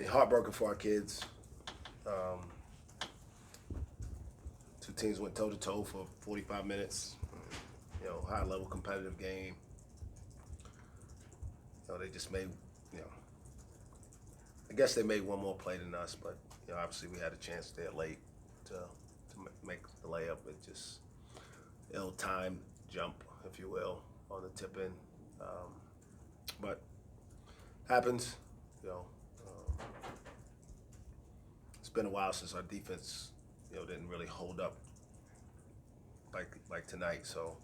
Heartbroken for our kids. Um, Two teams went toe to toe for 45 minutes. High level competitive game. They just made, you know, I guess they made one more play than us, but obviously we had a chance there late to make the layup. It just ill-timed jump, if you will, on the tip in. But happens, you know. Um, it's been a while since our defense, didn't really hold up like tonight. So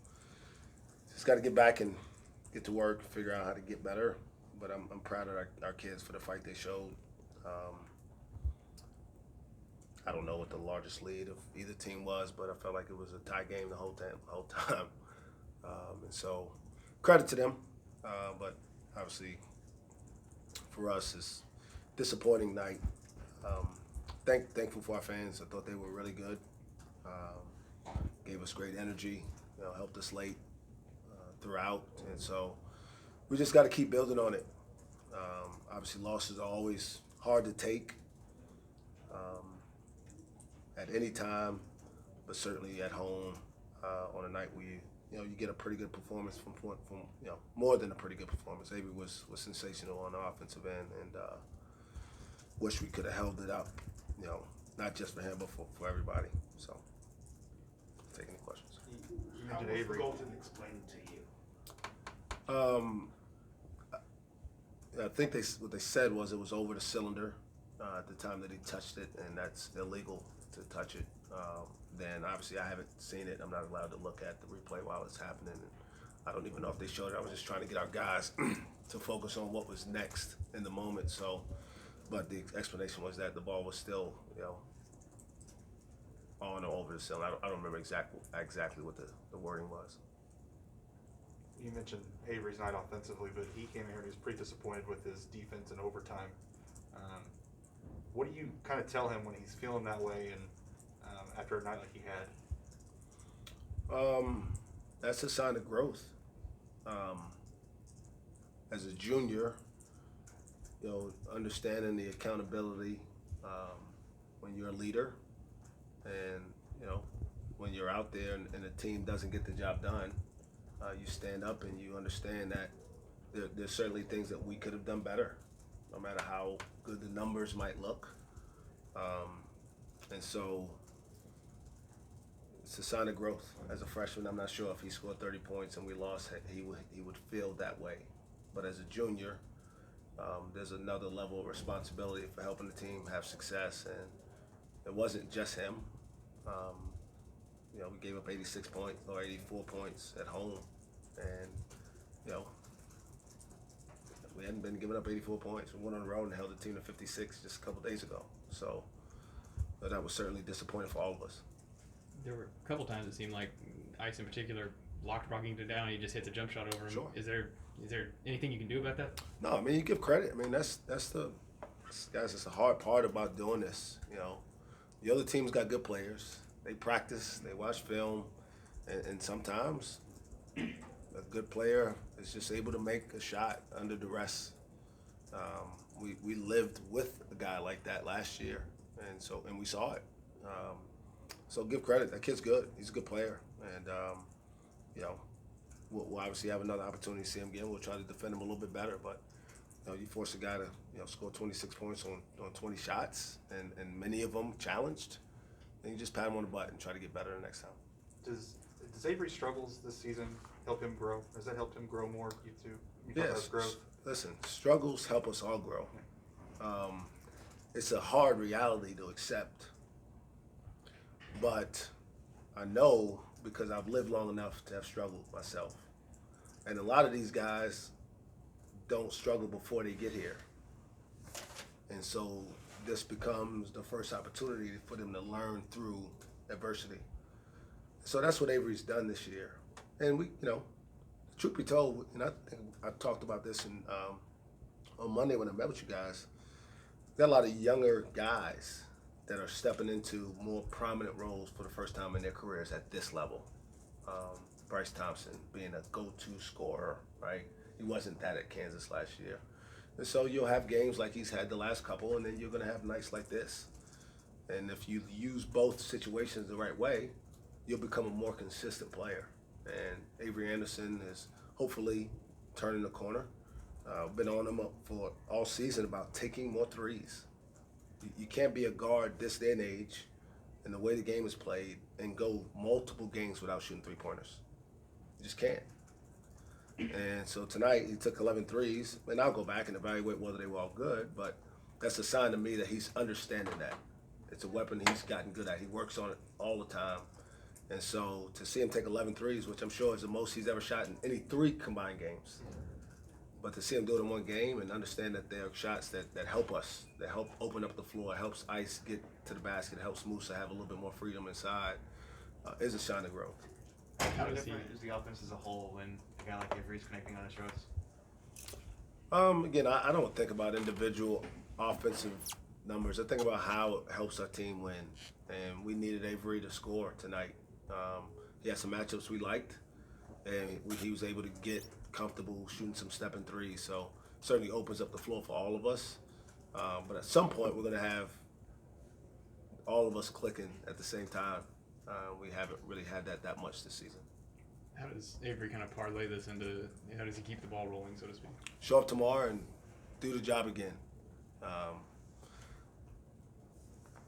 just got to get back and get to work, figure out how to get better. But I'm proud of our kids for the fight they showed. Um, I don't know what the largest lead of either team was, but I felt like it was a tie game the whole time. And so credit to them. But obviously for us, it's disappointing night. Um, thankful for our fans. I thought they were really good. Gave us great energy. Helped us late throughout, and so we just got to keep building on it. Obviously, losses are always hard to take at any time, but certainly at home on a night where you get a pretty good performance from more than a pretty good performance. Avery was sensational on the offensive end, and wish we could have held it up. Not just for him, but for everybody. So, take any questions. You mentioned Avery. Boynton explained to you? I think what they said was it was over the cylinder at the time that he touched it, and that's illegal to touch it. Then obviously I haven't seen it. I'm not allowed to look at the replay while it's happening. And I don't even know if they showed it. I was just trying to get our guys to focus on what was next in the moment. So, but the explanation was that the ball was still, on or over the cylinder. I don't remember exactly what the wording was. You mentioned Avery's night offensively, but he came here and he was pretty disappointed with his defense in overtime. What do you kind of tell him when he's feeling that way and after a night like he had? That's a sign of growth. As a junior, understanding the accountability when you're a leader, and when you're out there and the team doesn't get the job done, you stand up and you understand that there's certainly things that we could have done better, no matter how good the numbers might look. And so it's a sign of growth. As a freshman, I'm not sure if he scored 30 points and we lost, he would feel that way. But as a junior, there's another level of responsibility for helping the team have success. And it wasn't just him. We gave up 86 points or 84 points at home. And, we hadn't been giving up 84 points. We went on the road and held the team to 56 just a couple days ago. So that was certainly disappointing for all of us. There were a couple times it seemed like Ice in particular locked Brockington down. He just hits a jump shot over him. Sure. Is there anything you can do about that? No, I mean, you give credit. I mean, that's guys. It's a hard part about doing this. The other team's got good players. They practice. They watch film, and sometimes a good player is just able to make a shot under duress. We lived with a guy like that last year, and we saw it. So give credit. That kid's good. He's a good player, and we'll obviously have another opportunity to see him again. We'll try to defend him a little bit better, but you force a guy to score 26 points on 20 shots, and many of them challenged, then you just pat him on the butt and try to get better the next time. Does Avery's struggles this season help him grow? Has that helped him grow more? You two? You talk about his growth. Listen, struggles help us all grow. It's a hard reality to accept, but I know because I've lived long enough to have struggled myself. And a lot of these guys don't struggle before they get here. And so this becomes the first opportunity for them to learn through adversity. So that's what Avery's done this year. And we, truth be told, and I think I talked about this on Monday when I met with you guys, got a lot of younger guys that are stepping into more prominent roles for the first time in their careers at this level. Bryce Thompson being a go-to scorer, right? He wasn't that at Kansas last year. And so you'll have games like he's had the last couple, and then you're going to have nights like this. And if you use both situations the right way, you'll become a more consistent player. And Avery Anderson is hopefully turning the corner. Been on him for all season about taking more threes. You can't be a guard this day and age, and the way the game is played, and go multiple games without shooting three-pointers. You just can't. And so tonight he took 11 threes, and I'll go back and evaluate whether they were all good, but that's a sign to me that he's understanding that. It's a weapon he's gotten good at. He works on it all the time. And so to see him take 11 threes, which I'm sure is the most he's ever shot in any 3 combined games, but to see him do it in one game and understand that there are shots that help us, that help open up the floor, helps Ice get to the basket, helps Musa have a little bit more freedom inside, is a sign of growth. How different is the offense as a whole when a guy like Avery's connecting on his shots? Again, I don't think about individual offensive numbers. I think about how it helps our team win. And we needed Avery to score tonight. He had some matchups we liked, and he was able to get comfortable shooting some stepping threes. So certainly opens up the floor for all of us. But at some point, we're going to have all of us clicking at the same time. We haven't really had that much this season. How does Avery kind of parlay this into, how does he keep the ball rolling, so to speak? Show up tomorrow and do the job again.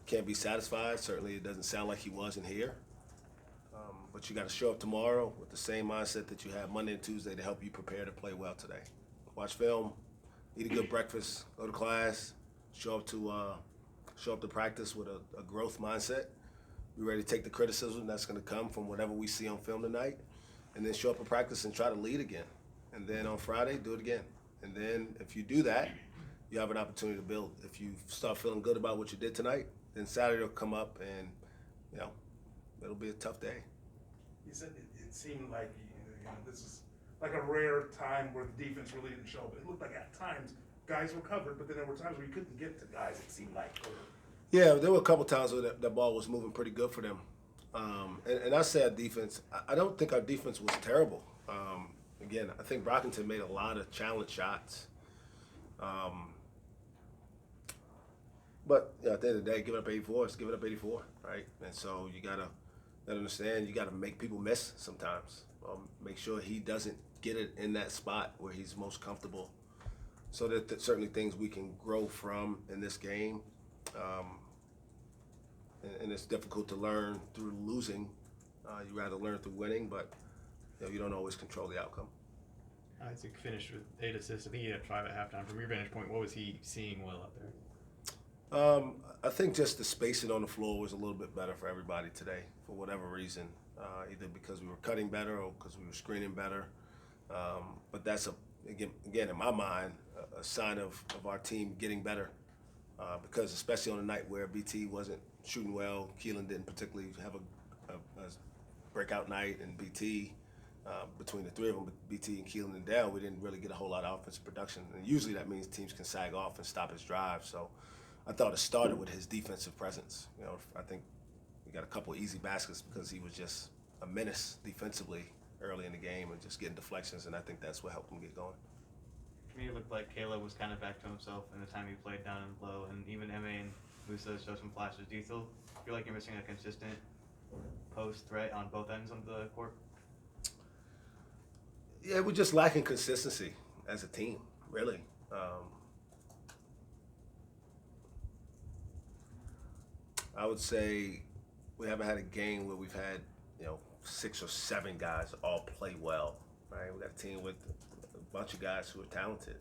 Can't be satisfied. Certainly it doesn't sound like he wasn't here. But you got to show up tomorrow with the same mindset that you have Monday and Tuesday to help you prepare to play well today. Watch film, eat a good breakfast, go to class, show up to practice with a growth mindset. Be ready to take the criticism that's going to come from whatever we see on film tonight, and then show up at practice and try to lead again. And then on Friday, do it again. And then if you do that, you have an opportunity to build. If you start feeling good about what you did tonight, then Saturday will come up, and it'll be a tough day. You said it seemed like this is like a rare time where the defense really didn't show, but it looked like at times guys were covered, but then there were times where you couldn't get to guys. It seemed like. Yeah, there were a couple times where the ball was moving pretty good for them. And I say our defense, I don't think our defense was terrible. Again, I think Brockington made a lot of challenge shots. But at the end of the day, giving up 84 is giving up 84, right? And so you got to understand, you got to make people miss sometimes. Make sure he doesn't get it in that spot where he's most comfortable. So that certainly things we can grow from in this game. And it's difficult to learn through losing. You rather learn through winning, but you don't always control the outcome. Isaac finished with 8 assists. I think he had 5 at halftime. From your vantage point, what was he seeing well out there? I think just the spacing on the floor was a little bit better for everybody today, for whatever reason. Either because we were cutting better or because we were screening better. But that's, again, in my mind, a sign of our team getting better. Because especially on a night where BT wasn't shooting well, Keelan didn't particularly have a breakout night, and BT, between the three of them, BT and Keelan and Dale, we didn't really get a whole lot of offensive production. And usually that means teams can sag off and stop his drive. So I thought it started with his defensive presence. I think we got a couple of easy baskets because he was just a menace defensively early in the game and just getting deflections, and I think that's what helped him get going. To me, it looked like Caleb was kind of back to himself in the time he played down and low, and even Emma and Musa showed some flashes. Do you feel like you're missing a consistent post threat on both ends of the court? Yeah, we're just lacking consistency as a team, really. I would say we haven't had a game where we've had 6 or 7 guys all play well. Right, we got a team with a bunch of guys who are talented.